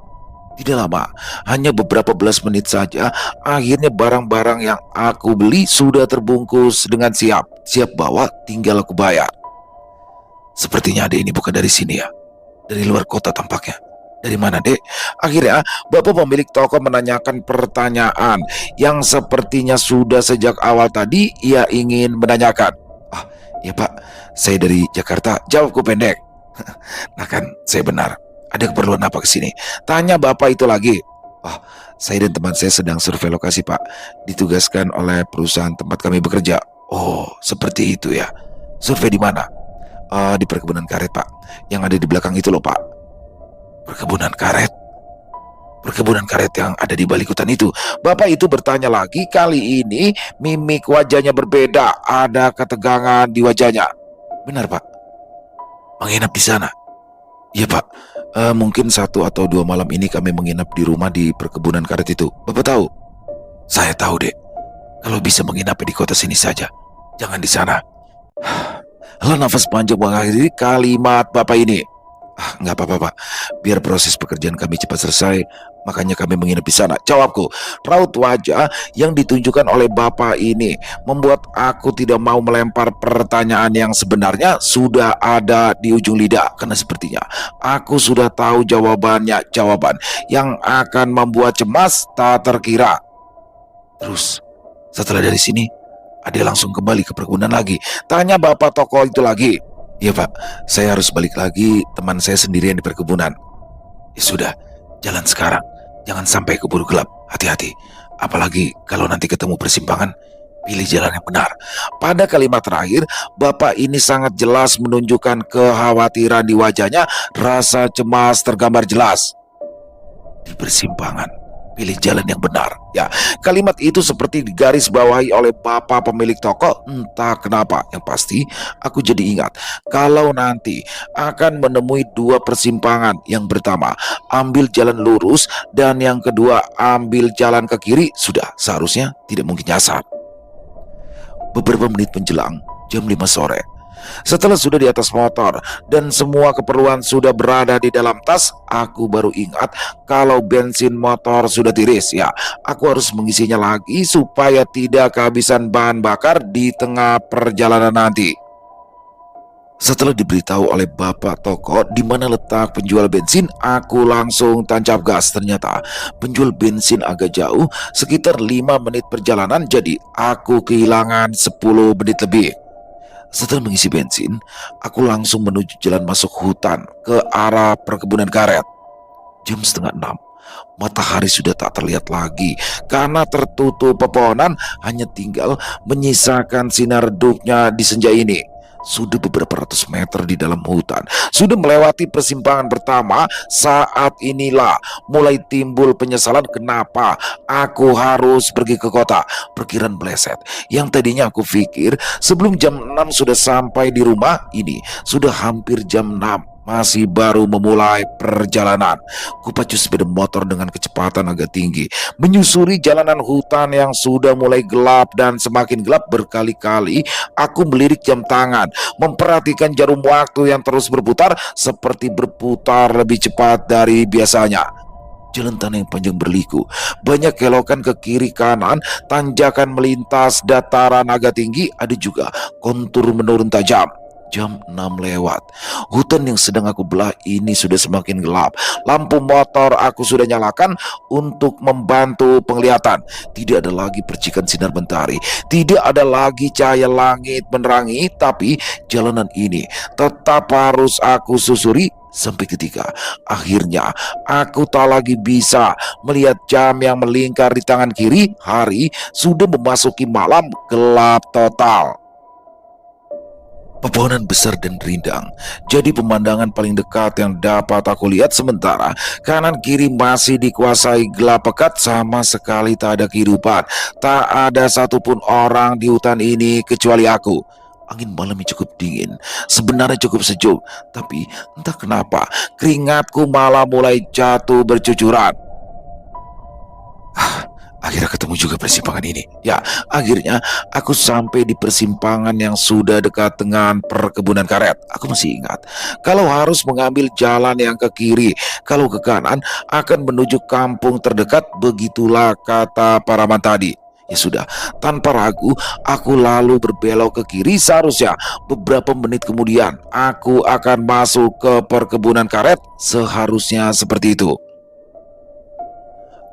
Tidak lama, hanya beberapa belas menit saja, akhirnya barang-barang yang aku beli sudah terbungkus dengan siap. Siap bawa, tinggal aku bayar. Sepertinya adek ini bukan dari sini ya. Dari luar kota tampaknya. Dari mana dek? Akhirnya bapak pemilik toko menanyakan pertanyaan yang sepertinya sudah sejak awal tadi ia ingin menanyakan. Ya pak, saya dari Jakarta, jawabku pendek. Nah kan, saya benar. Ada keperluan apa ke sini? Tanya bapak itu lagi. Saya dan teman saya sedang survei lokasi pak. Ditugaskan oleh perusahaan tempat kami bekerja. Oh, seperti itu ya. Survei di mana? Di perkebunan karet pak. Yang ada di belakang itu loh pak. Perkebunan karet? Perkebunan karet yang ada di balik hutan itu. Bapak itu bertanya lagi. Kali ini mimik wajahnya berbeda. Ada ketegangan di wajahnya. Benar pak. Menginap di sana? Iya pak. Mungkin 1 atau 2 malam ini kami menginap di rumah di perkebunan karet itu. Bapak tahu? Saya tahu dek. Kalau bisa menginap di kota sini saja, jangan di sana. Hela nafas panjang mengakhiri kalimat bapak ini. Nggak apa-apa pak, biar proses pekerjaan kami cepat selesai, makanya kami menginap di sana. Jawabku. Raut wajah yang ditunjukkan oleh bapak ini membuat aku tidak mau melempar pertanyaan yang sebenarnya sudah ada di ujung lidah, karena sepertinya aku sudah tahu jawabannya, jawaban yang akan membuat cemas tak terkira. Terus setelah dari sini Ade langsung kembali ke perkebunan lagi. Tanya bapak toko itu lagi. Iya pak, saya harus balik lagi, teman saya sendirian di perkebunan. Ya sudah, jalan sekarang. Jangan sampai keburu gelap, hati-hati. Apalagi kalau nanti ketemu persimpangan, pilih jalan yang benar. Pada kalimat terakhir, bapak ini sangat jelas menunjukkan kekhawatiran di wajahnya, rasa cemas tergambar jelas. Di persimpangan, pilih jalan yang benar. Ya, kalimat itu seperti digaris bawahi oleh bapak pemilik toko. Entah kenapa, yang pasti aku jadi ingat kalau nanti akan menemui dua persimpangan. Yang pertama, ambil jalan lurus, dan yang kedua, ambil jalan ke kiri. Sudah, seharusnya tidak mungkin nyasar. Beberapa menit menjelang jam 5 sore, setelah sudah di atas motor dan semua keperluan sudah berada di dalam tas, aku baru ingat kalau bensin motor sudah tiris. Ya, aku harus mengisinya lagi supaya tidak kehabisan bahan bakar di tengah perjalanan nanti. Setelah diberitahu oleh bapak toko di mana letak penjual bensin, aku langsung tancap gas. Ternyata penjual bensin agak jauh, sekitar 5 menit perjalanan, jadi aku kehilangan 10 menit lebih. Setelah mengisi bensin, aku langsung menuju jalan masuk hutan ke arah perkebunan karet. Jam setengah 6, matahari sudah tak terlihat lagi karena tertutup pepohonan, hanya tinggal menyisakan sinar redupnya di senja ini. Sudah beberapa ratus meter di dalam hutan, sudah melewati persimpangan pertama, saat inilah mulai timbul penyesalan kenapa aku harus pergi ke kota. Perkiraan meleset. Yang tadinya aku pikir sebelum jam 6 sudah sampai di rumah, ini sudah hampir jam 6. Masih baru memulai perjalanan. Kupacu sepeda motor dengan kecepatan agak tinggi, menyusuri jalanan hutan yang sudah mulai gelap dan semakin gelap. Berkali-kali aku melirik jam tangan, memperhatikan jarum waktu yang terus berputar, seperti berputar lebih cepat dari biasanya. Jalan tanah yang panjang berliku, banyak kelokan ke kiri kanan, tanjakan melintas dataran agak tinggi, ada juga kontur menurun tajam. Jam 6 lewat. Hutan yang sedang aku belah ini sudah semakin gelap. Lampu motor aku sudah nyalakan untuk membantu penglihatan. Tidak ada lagi percikan sinar mentari, tidak ada lagi cahaya langit menerangi, tapi jalanan ini tetap harus aku susuri sampai ketika akhirnya aku tak lagi bisa melihat jam yang melingkar di tangan kiri. Hari sudah memasuki malam gelap total. Pepohonan besar dan rindang jadi pemandangan paling dekat yang dapat aku lihat, sementara kanan kiri masih dikuasai gelap pekat, sama sekali tak ada kehidupan. Tak ada satupun orang di hutan ini kecuali aku. Angin malamnya cukup dingin, sebenarnya cukup sejuk, tapi entah kenapa keringatku malah mulai jatuh bercucuran. Akhirnya ketemu juga persimpangan ini. Ya, akhirnya aku sampai di persimpangan yang sudah dekat dengan perkebunan karet. Aku masih ingat kalau harus mengambil jalan yang ke kiri, kalau ke kanan akan menuju kampung terdekat. Begitulah kata paraman tadi. Ya sudah, tanpa ragu aku lalu berbelok ke kiri. Seharusnya beberapa menit kemudian aku akan masuk ke perkebunan karet. Seharusnya seperti itu.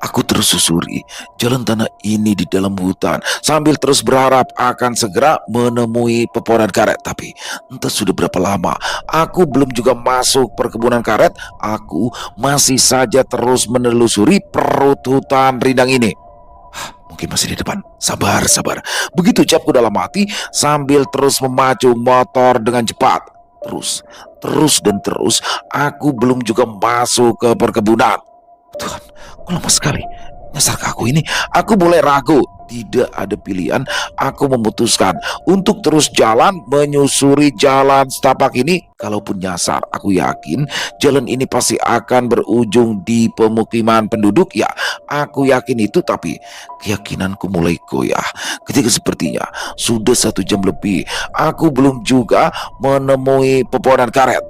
Aku terus susuri jalan tanah ini di dalam hutan sambil terus berharap akan segera menemui pepohonan karet. Tapi entah sudah berapa lama aku belum juga masuk perkebunan karet. Aku masih saja terus menelusuri perut hutan rindang ini. Mungkin masih di depan. Sabar, sabar. Begitu ucapku dalam hati sambil terus memacu motor dengan cepat. Terus, aku belum juga masuk ke perkebunan. Tuhan, kok lama sekali. Nyasar ke aku ini. Aku mulai ragu. Tidak ada pilihan. Aku memutuskan untuk terus jalan menyusuri jalan setapak ini. Kalaupun nyasar, aku yakin jalan ini pasti akan berujung di pemukiman penduduk. Ya, aku yakin itu, tapi keyakinanku mulai goyah ketika sepertinya sudah 1 jam lebih aku belum juga menemui pepohonan karet.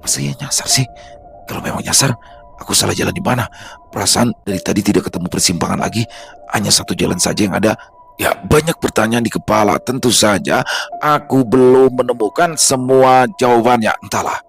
Masa ya nyasar sih? Kalau memang nyasar, aku salah jalan di mana? Perasaan dari tadi tidak ketemu persimpangan lagi, hanya satu jalan saja yang ada. Ya, banyak pertanyaan di kepala. Tentu saja aku belum menemukan semua jawabannya. Entahlah.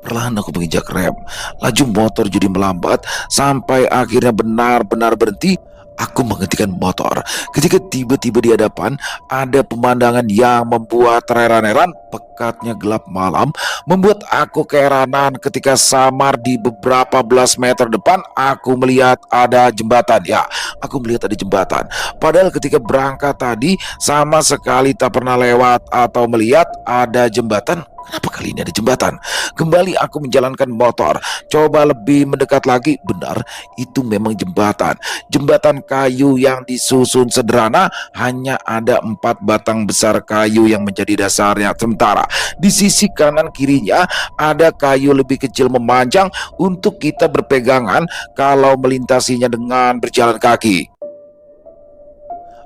Perlahan aku menginjak rem. Laju motor jadi melambat sampai akhirnya benar-benar berhenti. Aku menghentikan motor ketika tiba-tiba di hadapan ada pemandangan yang membuat terheran-heran. Pekatnya gelap malam membuat aku keheranan ketika samar di beberapa belas meter depan aku melihat ada jembatan. Ya, aku melihat ada jembatan. Padahal ketika berangkat tadi sama sekali tak pernah lewat atau melihat ada jembatan. Kenapa kali ini ada jembatan? Kembali aku menjalankan motor, coba lebih mendekat lagi. Benar, itu memang jembatan. Jembatan kayu yang disusun sederhana, hanya ada 4 batang besar kayu yang menjadi dasarnya. Sementara di sisi kanan kirinya ada kayu lebih kecil memanjang untuk kita berpegangan kalau melintasinya dengan berjalan kaki.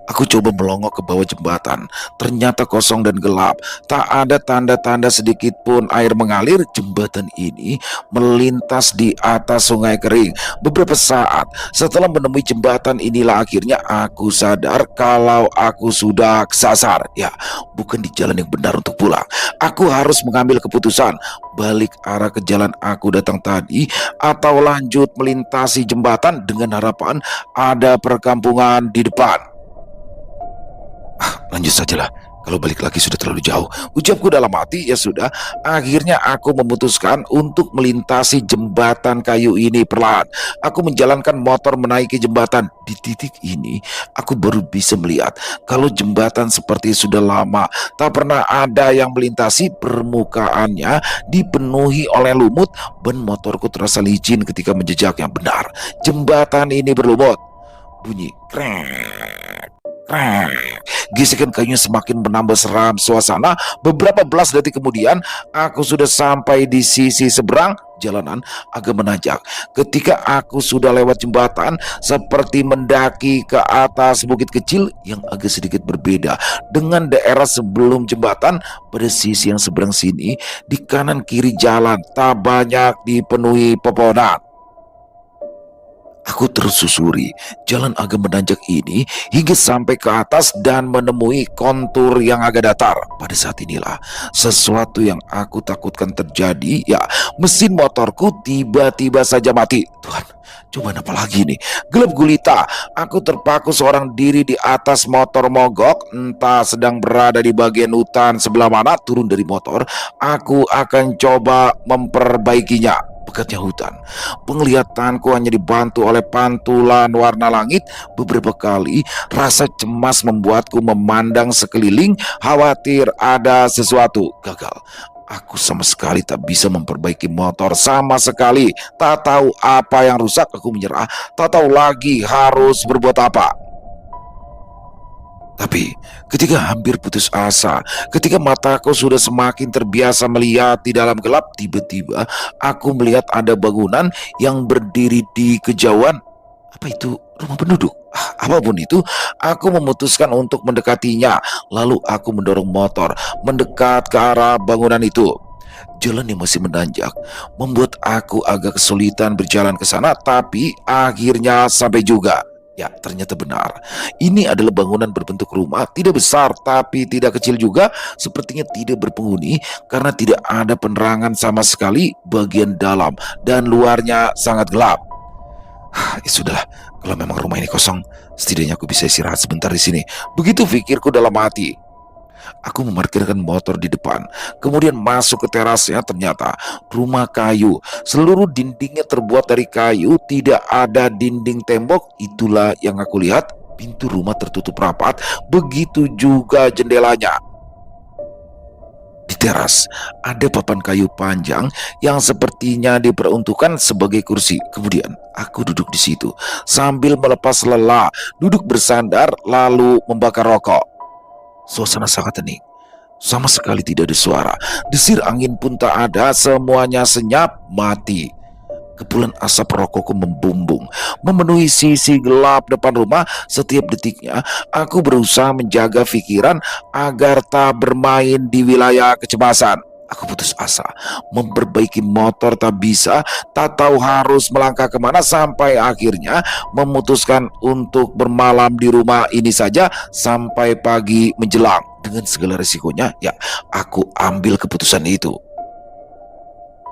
Aku coba melongo ke bawah jembatan, ternyata kosong dan gelap. Tak ada tanda-tanda sedikit pun air mengalir. Jembatan ini melintas di atas sungai kering. Beberapa saat setelah menemui jembatan inilah akhirnya aku sadar kalau aku sudah kesasar. Ya, bukan di jalan yang benar untuk pulang. Aku harus mengambil keputusan, balik arah ke jalan aku datang tadi atau lanjut melintasi jembatan dengan harapan ada perkampungan di depan. Lanjut sajalah, kalau balik lagi sudah terlalu jauh, ucapku dalam hati. Ya sudah, akhirnya aku memutuskan untuk melintasi jembatan kayu ini perlahan. Aku menjalankan motor menaiki jembatan. Di titik ini aku baru bisa melihat kalau jembatan seperti sudah lama tak pernah ada yang melintasi. Permukaannya dipenuhi oleh lumut, ban motorku terasa licin ketika menjejaknya. Benar, jembatan ini berlumut. Bunyi krek, krek. Gesekan kayunya semakin menambah seram suasana. Beberapa belas detik kemudian, aku sudah sampai di sisi seberang. Jalanan agak menanjak. Ketika aku sudah lewat jembatan, seperti mendaki ke atas bukit kecil yang agak sedikit berbeda dengan daerah sebelum jembatan. Pada sisi yang seberang sini, di kanan kiri jalan tak banyak dipenuhi pepohonan. Aku terus susuri jalan agak menanjak ini hingga sampai ke atas dan menemui kontur yang agak datar. Pada saat inilah sesuatu yang aku takutkan terjadi. Ya, mesin motorku tiba-tiba saja mati. Tuhan, coba apa lagi nih? Gelap gulita. Aku terpaku seorang diri di atas motor mogok. Entah sedang berada di bagian hutan sebelah mana. Turun dari motor, aku akan coba memperbaikinya. Pekatnya hutan, penglihatanku hanya dibantu oleh pantulan warna langit. Beberapa kali rasa cemas membuatku memandang sekeliling, khawatir ada sesuatu gagal. Aku sama sekali tak bisa memperbaiki motor, sama sekali tak tahu apa yang rusak. Aku menyerah, tak tahu lagi harus berbuat apa. Tapi ketika hampir putus asa, ketika mataku sudah semakin terbiasa melihat di dalam gelap, tiba-tiba aku melihat ada bangunan yang berdiri di kejauhan. Apa itu? Rumah penduduk? Apapun itu, aku memutuskan untuk mendekatinya. Lalu aku mendorong motor mendekat ke arah bangunan itu. Jalan yang masih menanjak membuat aku agak kesulitan berjalan ke sana, tapi akhirnya sampai juga. Ya, ternyata benar. Ini adalah bangunan berbentuk rumah, tidak besar tapi tidak kecil juga. Sepertinya tidak berpenghuni karena tidak ada penerangan sama sekali. Bagian dalam dan luarnya sangat gelap. Ya sudahlah, kalau memang rumah ini kosong, setidaknya aku bisa istirahat sebentar di sini. Begitu pikirku dalam hati. Aku memarkirkan motor di depan, kemudian masuk ke terasnya. Ternyata rumah kayu, seluruh dindingnya terbuat dari kayu, tidak ada dinding tembok. Itulah yang aku lihat, pintu rumah tertutup rapat, begitu juga jendelanya. Di teras ada papan kayu panjang yang sepertinya diperuntukkan sebagai kursi. Kemudian aku duduk di situ sambil melepas lelah, duduk bersandar lalu membakar rokok. Suasana sangat hening. Sama sekali tidak ada suara. Desir angin pun tak ada. Semuanya senyap, mati. Kepulan asap rokokku membumbung, memenuhi sisi gelap depan rumah. Setiap detiknya, aku berusaha menjaga pikiran agar tak bermain di wilayah kecemasan. Aku putus asa, memperbaiki motor tak bisa, tak tahu harus melangkah kemana, sampai akhirnya memutuskan untuk bermalam di rumah ini saja sampai pagi menjelang. Dengan segala risikonya, ya aku ambil keputusan itu.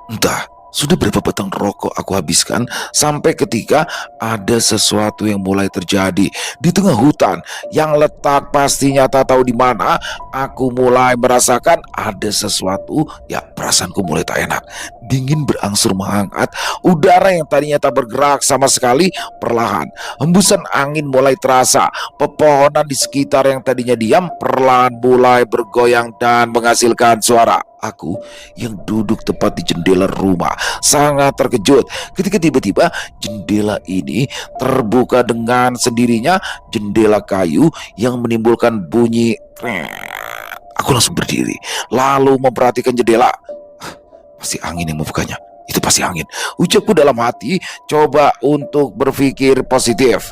Entah Sudah berapa batang rokok aku habiskan sampai ketika ada sesuatu yang mulai terjadi di tengah hutan yang letak pastinya tak tahu di mana. Aku mulai merasakan ada sesuatu, ya perasaanku mulai tak enak. Dingin berangsur menghangat, udara yang tadinya tak bergerak sama sekali perlahan. Hembusan angin mulai terasa, pepohonan di sekitar yang tadinya diam perlahan mulai bergoyang dan menghasilkan suara. Aku yang duduk tepat di jendela rumah sangat terkejut ketika tiba-tiba jendela ini terbuka dengan sendirinya, jendela kayu yang menimbulkan bunyi krek. Aku langsung berdiri, lalu memperhatikan jendela. Pasti angin yang membukanya. Itu pasti angin. Ucapku dalam hati, coba untuk berpikir positif.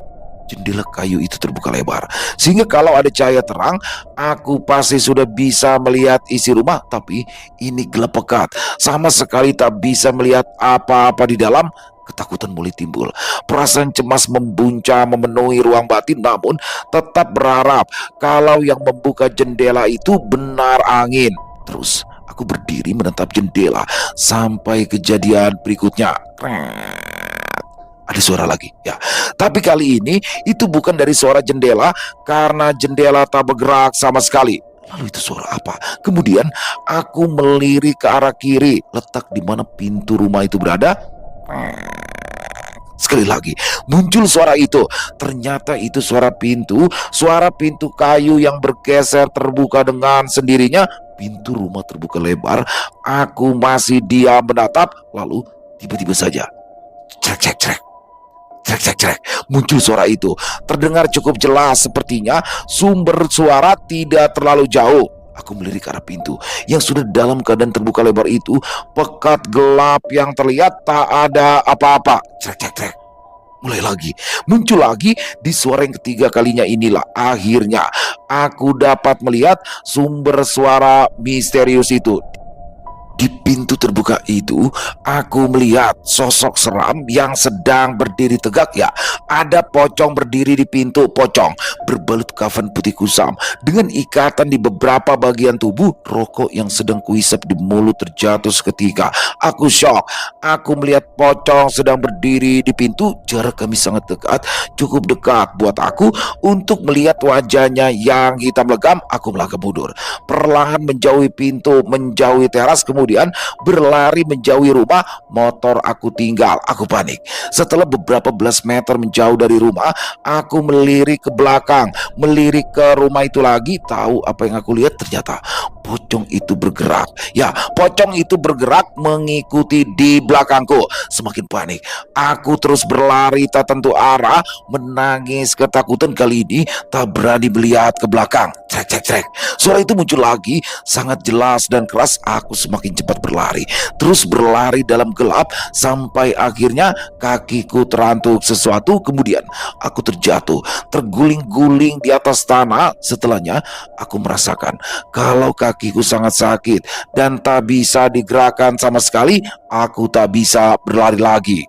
Jendela kayu itu terbuka lebar, sehingga kalau ada cahaya terang, aku pasti sudah bisa melihat isi rumah. Tapi ini gelap pekat, sama sekali tak bisa melihat apa-apa di dalam. Ketakutan mulai timbul, perasaan cemas membuncah memenuhi ruang batin, namun tetap berharap kalau yang membuka jendela itu benar angin. Terus aku berdiri menatap jendela sampai kejadian berikutnya. Ada suara lagi, ya. Tapi kali ini itu bukan dari suara jendela karena jendela tak bergerak sama sekali. Lalu itu suara apa? Kemudian aku melirik ke arah kiri, letak di mana pintu rumah itu berada. Sekali lagi muncul suara itu. Ternyata itu suara pintu kayu yang bergeser terbuka dengan sendirinya. Pintu rumah terbuka lebar. Aku masih diam menatap, lalu tiba-tiba saja cek cek cek. Cek cek cek, muncul suara itu. Terdengar cukup jelas, sepertinya sumber suara tidak terlalu jauh. Aku melirik ke arah pintu yang sudah dalam keadaan terbuka lebar itu. Pekat gelap yang terlihat tak ada apa-apa. Cek cek cek. Mulai lagi, muncul lagi. Di suara yang ketiga kalinya inilah akhirnya aku dapat melihat sumber suara misterius itu. Di pintu terbuka itu, aku melihat sosok seram yang sedang berdiri tegak, ya. Ada pocong berdiri di pintu. Pocong berbalut kafan putih kusam dengan ikatan di beberapa bagian tubuh. Rokok yang sedang kuhisap di mulut terjatuh seketika. Aku shock. Aku melihat pocong sedang berdiri di pintu. Jarak kami sangat dekat, cukup dekat buat aku untuk melihat wajahnya yang hitam legam. Aku melangkah mundur, perlahan menjauhi pintu, menjauhi teras, kemudian berlari menjauhi rumah. Motor aku tinggal. Aku panik. Setelah beberapa belas meter menjauh dari rumah, aku melirik ke belakang, melirik ke rumah itu lagi. Tahu apa yang aku lihat? Ternyata pocong itu bergerak. Ya, pocong itu bergerak mengikuti di belakangku. Semakin panik, aku terus berlari tak tentu arah, menangis ketakutan. Kali ini tak berani melihat ke belakang. Cek cek cek. Suara itu muncul lagi, sangat jelas dan keras. Aku semakin cepat berlari, terus berlari dalam gelap sampai akhirnya kakiku terantuk sesuatu. Kemudian aku terjatuh, terguling-guling di atas tanah. Setelahnya aku merasakan kalau kakiku sangat sakit dan tak bisa digerakkan sama sekali. Aku tak bisa berlari lagi.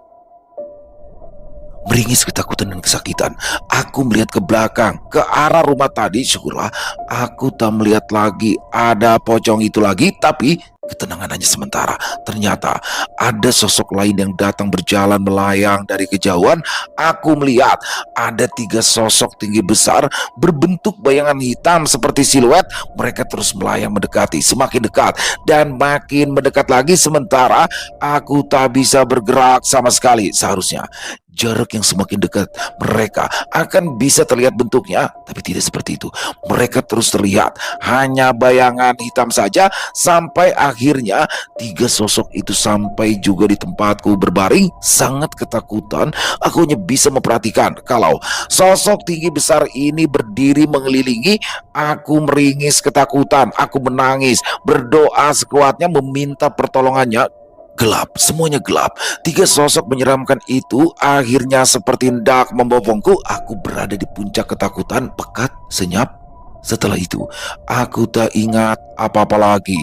Meringis ketakutan dan kesakitan, aku melihat ke belakang, ke arah rumah tadi. Syukurlah aku tak melihat lagi ada pocong itu lagi. Tapi ketenangan hanya sementara. Ternyata ada sosok lain yang datang berjalan melayang dari kejauhan. Aku melihat ada 3 sosok tinggi besar berbentuk bayangan hitam seperti siluet. Mereka terus melayang mendekati, semakin dekat dan makin mendekat lagi. Sementara aku tak bisa bergerak sama sekali. Seharusnya jarak yang semakin dekat, mereka akan bisa terlihat bentuknya, tapi tidak seperti itu. Mereka terus terlihat hanya bayangan hitam saja, sampai akhirnya 3 sosok itu sampai juga di tempatku berbaring. Sangat ketakutan, aku hanya bisa memperhatikan kalau sosok tinggi besar ini berdiri mengelilingi. Aku meringis ketakutan, aku menangis, berdoa sekuatnya meminta pertolongannya. Gelap, semuanya gelap. 3 sosok menyeramkan itu akhirnya seperti hendak membopongku. Aku berada di puncak ketakutan, pekat, senyap. Setelah itu, aku tak ingat apa-apa lagi.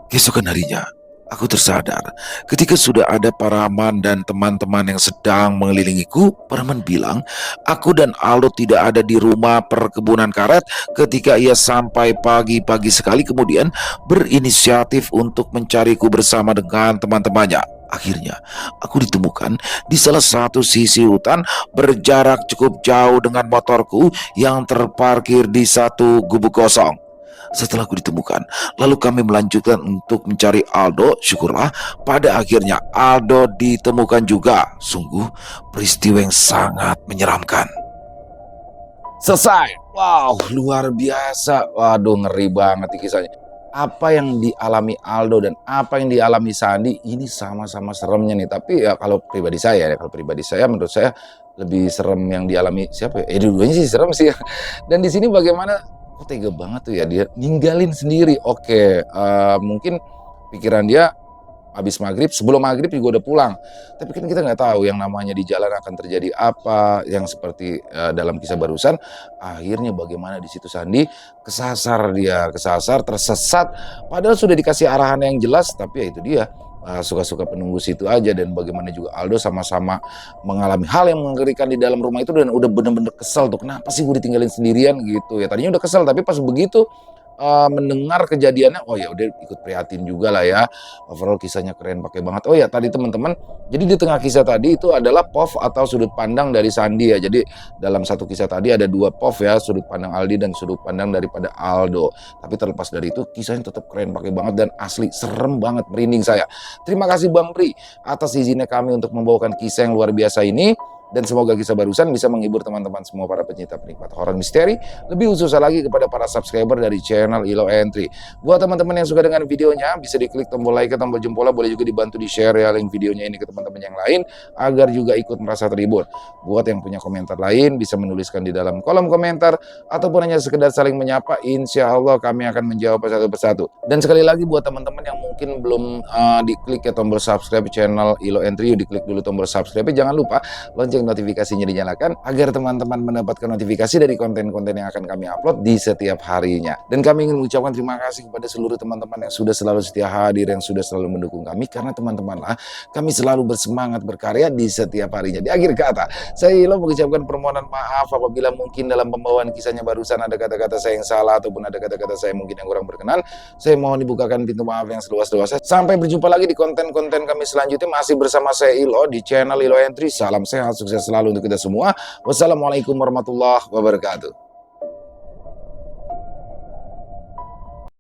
Keesokan harinya, Aku tersadar ketika sudah ada Paraman dan teman-teman yang sedang mengelilingiku. Paraman bilang, aku dan Aldo tidak ada di rumah perkebunan karet ketika ia sampai pagi-pagi sekali kemudian berinisiatif untuk mencariku bersama dengan teman-temannya. Akhirnya, aku ditemukan di salah satu sisi hutan berjarak cukup jauh dengan motorku yang terparkir di satu gubuk kosong. Setelah aku ditemukan, lalu kami melanjutkan untuk mencari Aldo. Syukurlah pada akhirnya Aldo ditemukan juga. Sungguh peristiwa yang sangat menyeramkan. Selesai. Wow, luar biasa. Waduh, ngeri banget nih kisahnya. Apa yang dialami Aldo dan apa yang dialami Sandi ini sama-sama seremnya nih. Tapi ya kalau pribadi saya menurut saya lebih serem yang dialami siapa ya? Dua-duanya sih serem sih ya. Dan di sini bagaimana kok tega banget tuh ya dia ninggalin sendiri. Oke, mungkin pikiran dia habis maghrib, sebelum maghrib juga udah pulang. Tapi kan kita nggak tahu yang namanya di jalan akan terjadi apa, yang seperti dalam kisah barusan. Akhirnya bagaimana di situ Sandi kesasar, tersesat. Padahal sudah dikasih arahan yang jelas, tapi ya itu dia. Suka-suka penunggu situ aja. Dan bagaimana juga Aldo sama-sama mengalami hal yang mengerikan di dalam rumah itu dan udah bener-bener kesel tuh, kenapa sih gue ditinggalin sendirian gitu ya. Tadinya udah kesel, tapi pas begitu mendengar kejadiannya, oh ya udah ikut prihatin juga lah ya. Overall kisahnya keren, pakai banget. Oh ya tadi teman-teman, jadi di tengah kisah tadi itu adalah POV atau sudut pandang dari Sandi ya. Jadi dalam satu kisah tadi ada dua POV ya, sudut pandang Aldi dan sudut pandang daripada Aldo. Tapi terlepas dari itu kisahnya tetap keren, pakai banget dan asli serem banget, merinding saya. Terima kasih Bang Pri atas izinnya kami untuk membawakan kisah yang luar biasa ini. Dan semoga kisah barusan bisa menghibur teman-teman semua para pencinta penikmat horor misteri. Lebih khususnya lagi kepada para subscriber dari channel Ilo Entry. Buat teman-teman yang suka dengan videonya, bisa diklik tombol like, tombol jempolnya, boleh juga dibantu di-share ya link videonya ini ke teman-teman yang lain, agar juga ikut merasa terhibur. Buat yang punya komentar lain, bisa menuliskan di dalam kolom komentar, ataupun hanya sekedar saling menyapa, insya Allah kami akan menjawab satu persatu. Dan sekali lagi buat teman-teman yang mungkin belum diklik ya tombol subscribe channel Ilo Entry, diklik dulu tombol subscribe. Jangan lupa lonceng notifikasinya dinyalakan agar teman-teman mendapatkan notifikasi dari konten-konten yang akan kami upload di setiap harinya. Dan kami ingin mengucapkan terima kasih kepada seluruh teman-teman yang sudah selalu setia hadir, yang sudah selalu mendukung kami, karena teman-temanlah kami selalu bersemangat berkarya di setiap harinya. Di akhir kata, saya Ilo mengucapkan permohonan maaf apabila mungkin dalam pembawaan kisahnya barusan ada kata-kata saya yang salah ataupun ada kata-kata saya mungkin yang kurang berkenan. Saya mohon dibukakan pintu maaf yang seluas-luasnya. Sampai berjumpa lagi di konten-konten kami selanjutnya, masih bersama saya Ilo di channel Ilo Entry. Salam sehat, sukses selalu untuk kita semua. Wassalamualaikum warahmatullahi wabarakatuh.